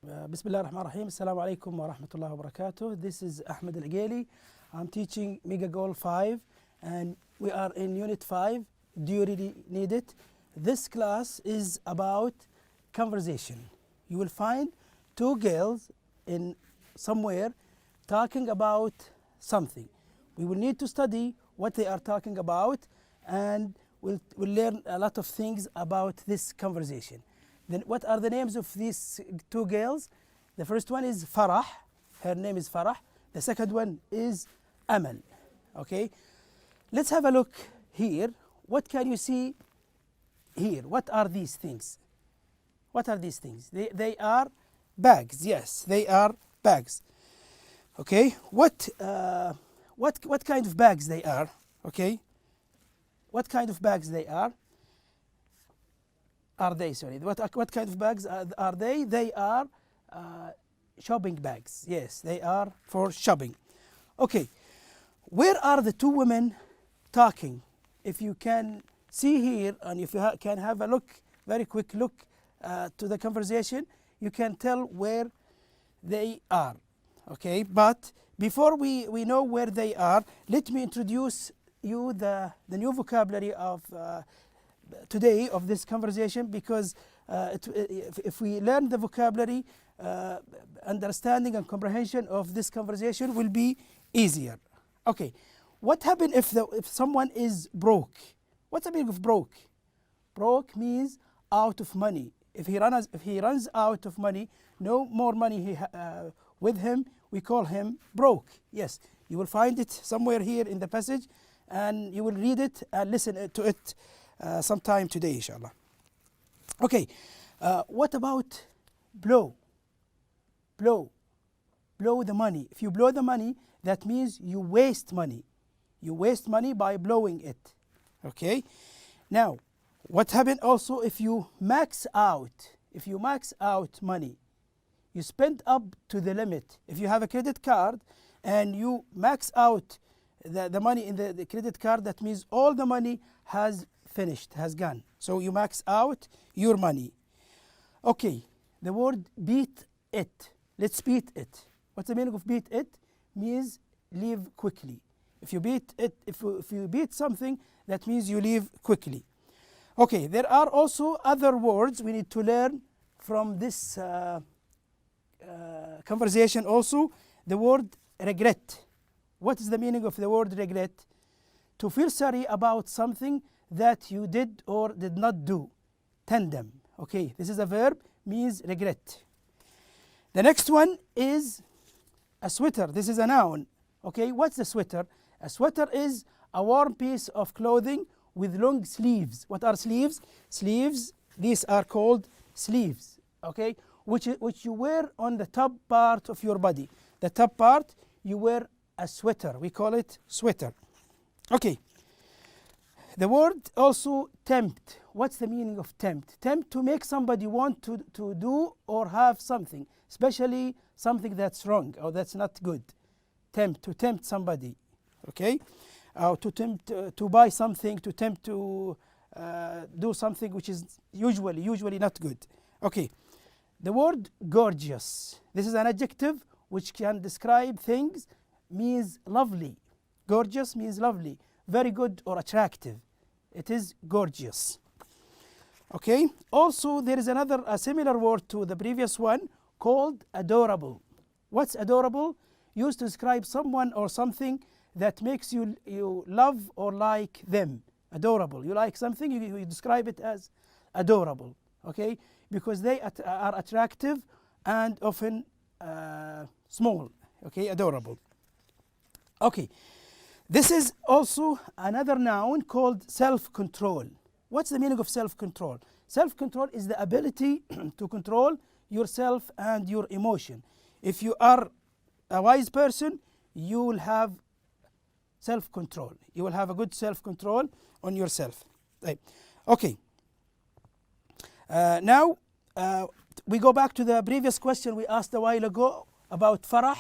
بسم الله الرحمن الرحيم. السلام عليكم ورحمة الله وبركاته. This is Ahmed Al-Ghali. I'm teaching Mega Goal5 and we are in Unit 5. Do you really need it? This class is about conversation. You will find two girls in somewhere talking about something. We will need to study what they are talking about and we'll learn a lot of things about this conversation. Then what are the names of these two girls? The first one is Farah. Her name is Farah. The second one is Amal. Okay. Let's have a look here. What can you see here? What are these things? What are these things? They are bags. Yes, they are bags. Okay. What kind of bags they are? Okay. What kind of bags they are? Sorry, what kind of bags are they? They are shopping bags. Yes, they are for shopping. Okay, where are the two women talking? If you can see here and if you can have a look, very quick look to the conversation, you can tell where they are. Okay, but before we know where they are, let me introduce you the new vocabulary of today of this conversation, because if we learn the vocabulary, understanding and comprehension of this conversation will be easier. Okay, what happens if someone is broke? What's the meaning of broke? Broke means out of money. If he runs out of money, no more money with him, we call him broke. Yes, you will find it somewhere here in the passage, and you will read it and listen to it sometime today, inshallah. Okay, what about blow? Blow the money. If you blow the money, that means you waste money. You waste money by blowing it. Okay. Now, what happens also if you max out? If you max out money, you spend up to the limit. If you have a credit card and you max out the money in the credit card, that means all the money has finished, has gone. So you max out your money. Okay, the word beat it. Let's beat it. What's the meaning of beat it? Means leave quickly. If you beat it, if you beat something, that means you leave quickly. Okay, there are also other words we need to learn from this conversation also. The word regret. What is the meaning of the word regret? To feel sorry about something that you did or did not do. Tandem. Okay, this is a verb, means regret. The next one is a sweater. This is a noun. Okay, what's a sweater? A sweater is a warm piece of clothing with long sleeves. What are sleeves? Sleeves, these are called sleeves. Okay, which you wear on the top part of your body. The top part, you wear a sweater. We call it sweater. Okay. The word also tempt. What's the meaning of tempt? Tempt, to make somebody want to do or have something, especially something that's wrong or that's not good. Tempt, to tempt somebody. Okay? To tempt to buy something, to tempt to do something which is usually not good. Okay. The word gorgeous. This is an adjective which can describe things, means lovely. Gorgeous means lovely, very good or attractive. It is gorgeous. Okay. Also, there is a similar word to the previous one called adorable. What's adorable? Used to describe someone or something that makes you love or like them. Adorable. You like something, you describe it as adorable. Okay, because they are attractive and often small. Okay, adorable. Okay. This is also another noun called self-control. What's the meaning of self-control? Self-control is the ability to control yourself and your emotion. If you are a wise person, you will have self-control. You will have a good self-control on yourself. Right. Okay. Now, we go back to the previous question we asked a while ago about Farah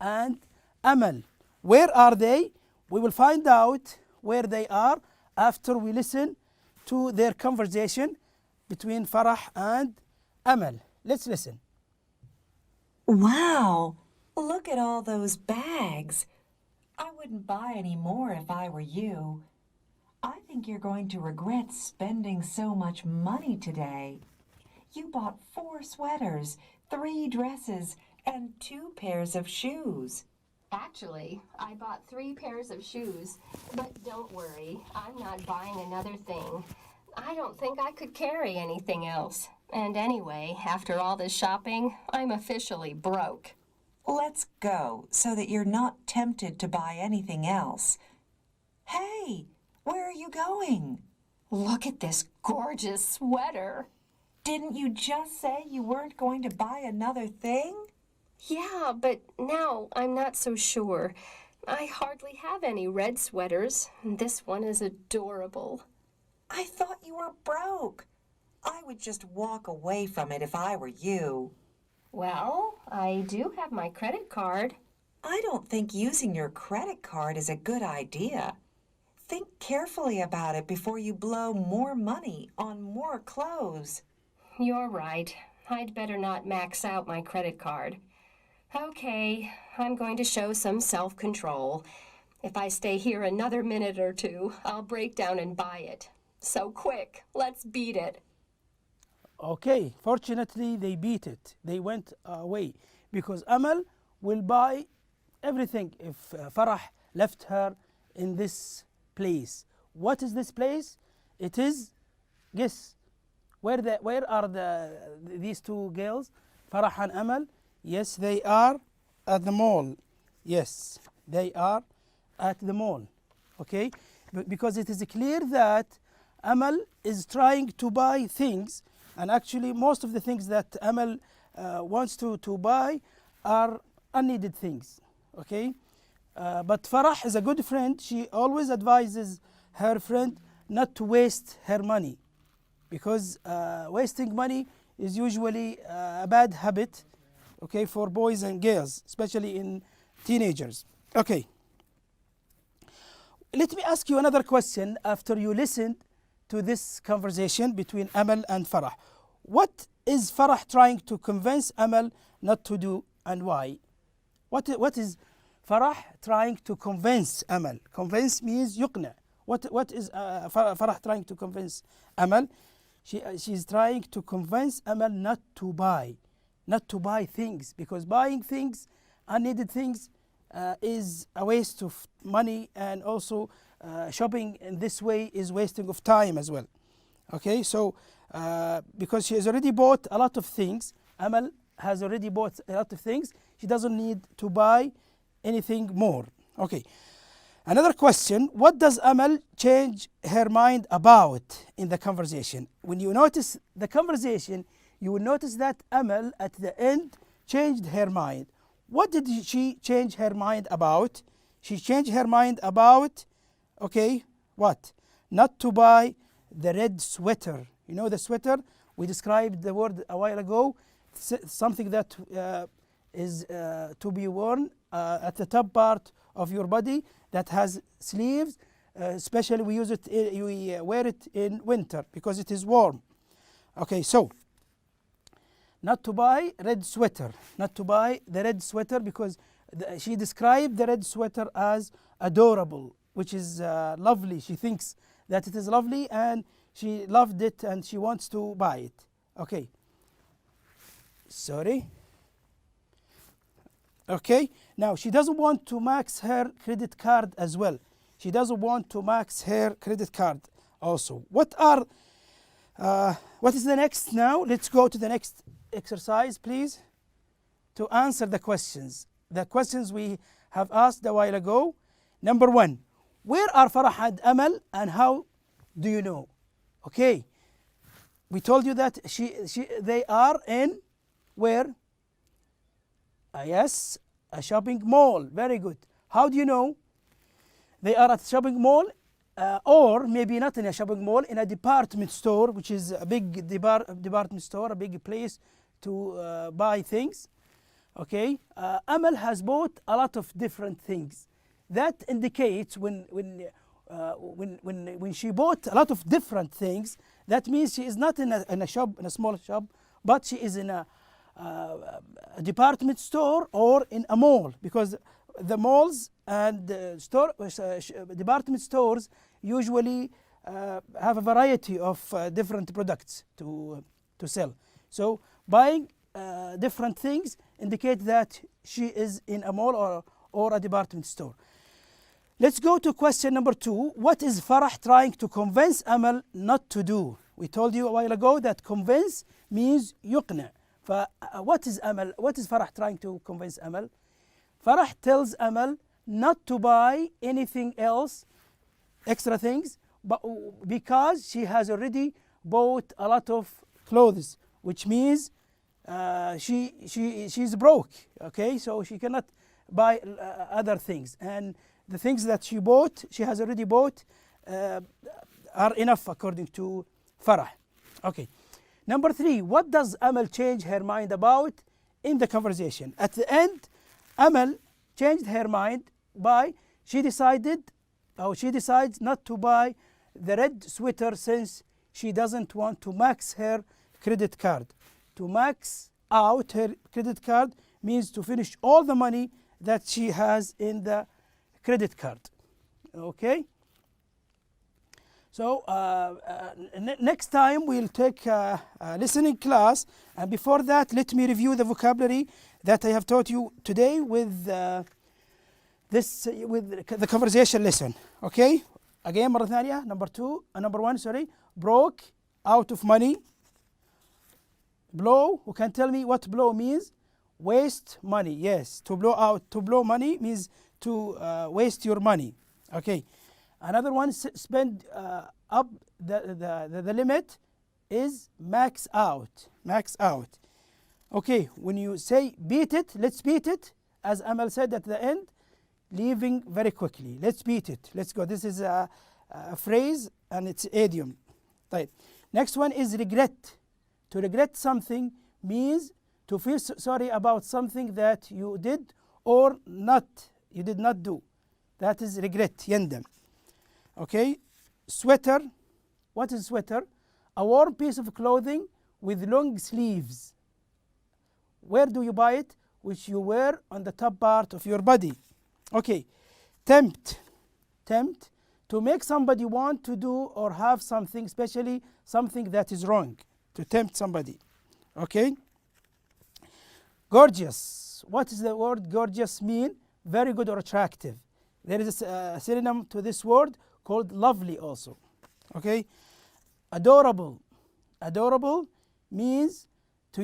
and Amal. Where are they? We will find out where they are after we listen to their conversation between Farah and Amal. Let's listen. Wow! Look at all those bags. I wouldn't buy any more if I were you. I think you're going to regret spending so much money today. You bought 4 sweaters, 3 dresses, and 2 pairs of shoes. Actually, I bought 3 pairs of shoes, but don't worry, I'm not buying another thing. I don't think I could carry anything else. And anyway, after all this shopping, I'm officially broke. Let's go so that you're not tempted to buy anything else. Hey, where are you going? Look at this gorgeous sweater. Didn't you just say you weren't going to buy another thing? Yeah, but now I'm not so sure. I hardly have any red sweaters. This one is adorable. I thought you were broke. I would just walk away from it if I were you. Well, I do have my credit card. I don't think using your credit card is a good idea. Think carefully about it before you blow more money on more clothes. You're right. I'd better not max out my credit card. Okay, I'm going to show some self-control. If I stay here another minute or two, I'll break down and buy it. So quick, let's beat it. Okay, fortunately they beat it. They went away because Amal will buy everything if Farah left her in this place. What is this place? It is, guess, where are these 2 girls, Farah and Amal? Yes, they are at the mall. Yes, they are at the mall. Okay, because it is clear that Amal is trying to buy things, and actually most of the things that Amal wants to buy are unneeded things. Okay, but Farah is a good friend. She always advises her friend not to waste her money, because wasting money is usually a bad habit, okay, for boys and girls, especially in teenagers. Okay, let me ask you another question after you listened to this conversation between Amal and Farah. What is Farah trying to convince Amal not to do, and why? What is Farah trying to convince Amal? Convince means يقنع. What is Farah trying to convince Amal? She's trying to convince Amal not to buy things, because buying things, unneeded things, is a waste of money, and also shopping in this way is wasting of time as well. Okay, so because she has already bought a lot of things, Amal has already bought a lot of things, she doesn't need to buy anything more. Okay, another question: what does Amal change her mind about in the conversation? When you notice the conversation, you will notice that Amal at the end changed her mind. What did she change her mind about? She changed her mind about, okay, what? Not to buy the red sweater. You know the sweater? We described the word a while ago. Something that is to be worn at the top part of your body that has sleeves. Especially we wear it in winter because it is warm. Okay, so not to buy red sweater, not to buy the red sweater, because she described the red sweater as adorable, which is lovely. She thinks that it is lovely and she loved it and she wants to buy it. Okay, sorry. Okay, now she doesn't want to max her credit card as well. She doesn't want to max her credit card also. What is the next now? Let's go to the next exercise, please, to answer the questions. The questions we have asked a while ago. Number 1, where are Farah and Amal, and how do you know? Okay, we told you that they are in where? Yes, a shopping mall. Very good. How do you know? They are at a shopping mall, or maybe not in a shopping mall, in a department store, which is a big department store, a big place to buy things. Okay, Amal has bought a lot of different things. That indicates when she bought a lot of different things, that means she is not in a shop, in a small shop, but she is in a a department store or in a mall, because the malls and department stores usually have a variety of different products to sell. So buying different things indicate that she is in a mall or a department store. Let's go to question number 2. What is Farah trying to convince Amal not to do? We told you a while ago that convince means يقنع. What is Farah trying to convince Amal? Farah tells Amal not to buy anything else, extra things, but because she has already bought a lot of clothes, which means she's broke. Okay, so she cannot buy other things, and the things that she has already bought are enough according to Farah. Okay. Number 3, what does Amal change her mind about in the conversation? At the end, Amal changed her mind by she decides not to buy the red sweater since she doesn't want to max her credit card. To max out her credit card means to finish all the money that she has in the credit card. Okay? So next time we'll take a listening class, and before that let me review the vocabulary that I have taught you today with the conversation lesson. Okay? Again مرة ثانية. Number 1, broke, out of money. Blow, who can tell me what blow means? Waste money. Yes, to blow money means to waste your money. Okay. Another one, spend up the limit is max out. Okay, when you say beat it, let's beat it, as Amal said at the end, leaving very quickly. Let's beat it. Let's go. This is a phrase and it's idiom. Right. Next one is regret. To regret something means to feel sorry about something that you did or you did not do. That is regret, يندم. Okay, sweater. What is sweater? A warm piece of clothing with long sleeves. Where do you buy it? Which you wear on the top part of your body. Okay, tempt. To make somebody want to do or have something, especially something that is wrong. To tempt somebody. Okay. Gorgeous. What does the word gorgeous mean? Very good or attractive. There is a synonym to this word called lovely also. Okay. Adorable. Adorable means to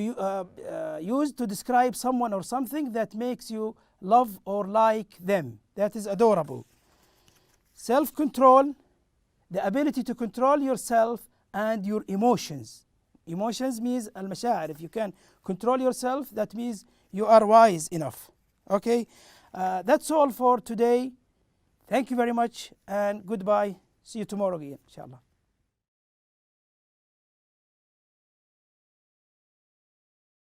use to describe someone or something that makes you love or like them. That is adorable. Self-control, the ability to control yourself and your emotions. Emotions means المشاعر. If you can control yourself, that means you are wise enough. Okay, that's all for today. Thank you very much and goodbye. See you tomorrow again, inshallah.